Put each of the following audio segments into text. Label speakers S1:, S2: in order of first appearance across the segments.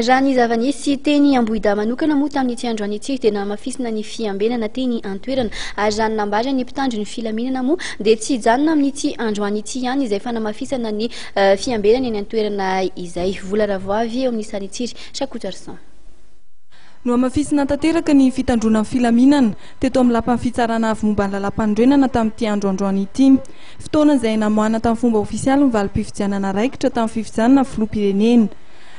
S1: raha ny zava-nisy teny Ambohida manokana moa tamin'ity androany ity dia namafisina ny fiambenana teny an-toerana ary raha nambara ny mpitandro ny filaminana moa dia tsy hijanona amin'ity androany ity ihany izay fanamafisana ny fiambenana eny an-toerana izay. Vola Ravoavy eo amin'ny Sanitsiri, Sakotrarsan.
S2: No amafisina tanteraka ny fitandrona filaminana teto amin'ny lapan'ny fitsarana avy momba ny lalam-pandroenana tamin'ity androandroany ity. Fotoana izay namoahana tamin'ny fomba ofisialy ny valim-pifidianana raikitra tamin'ny fifidianana filoham-pirenena.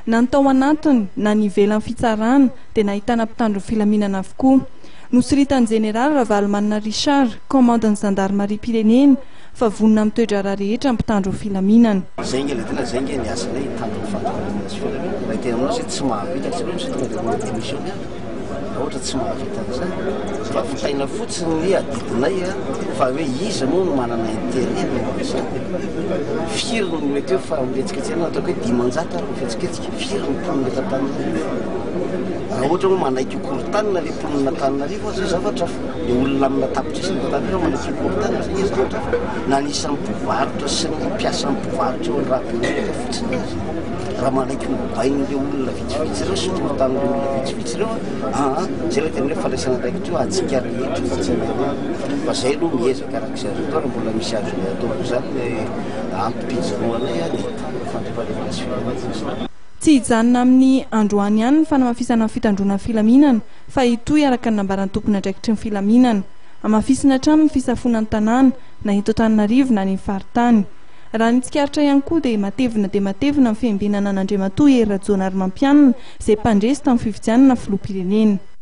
S2: Na ny tao anatiny na ny ivelan'ny fitsarana dia nahitana mpitandro filaminana avokoa. Nosiritan'ny Jeneraly Ravalomanina Richard, commandant gendarmerie pirenena, fa vonona amin'ny toe-draharaha rehetra ny mpitandro filaminana.
S3: Ohatra tsy mahavita an'izany fa fitaina fotsiny ny adidinay fa hoe izy moa no manana intérêt amin'izany. Firy no mety hoe fa mihetsiketsika ataoko hoe 10 ary mihetsiketsika firy ny mponina eto Antananarivo. Raha ohatra hoe manaiky korontanina ilay mponina Antananarivo zay zavatra ny olona amina tapitra sy ny Antananarivo manaiky korontanina zay zavatra na anisan'ny mpivarotra sy ny mpiasan'ny mpivarotra eo rahaben'olona fotsiny azy. Raha manaiky mibain'ilay olona vitsivitsy ireo sy korontan'ilay olona vitsivitsy ireo zay ilay tena hoe falaisana raikitra io atsika rehetra fa tsy fa zay no miezaka arak'izay azo atao raha mbola misy azo ataoko zany ampim-pijeroanay fandrefandefana.
S2: Tsy hijanona amin'ny androany ihany ny fanamafisana fitandrona filaminana fa hitoy araka ny nambaran'ny tompony andraikitry ny filaminana. Amafisina hatrany ny fisafonan'ny tanàna na eto Antananarivo na ny faritany. Raha ny tsikaritra ihany koa dia matevina ny fiambinana an'Andriamatoa Hery Rajoelina ary Mampianina izay mpandresy tamin'ny fifidianana filoham-pirenena.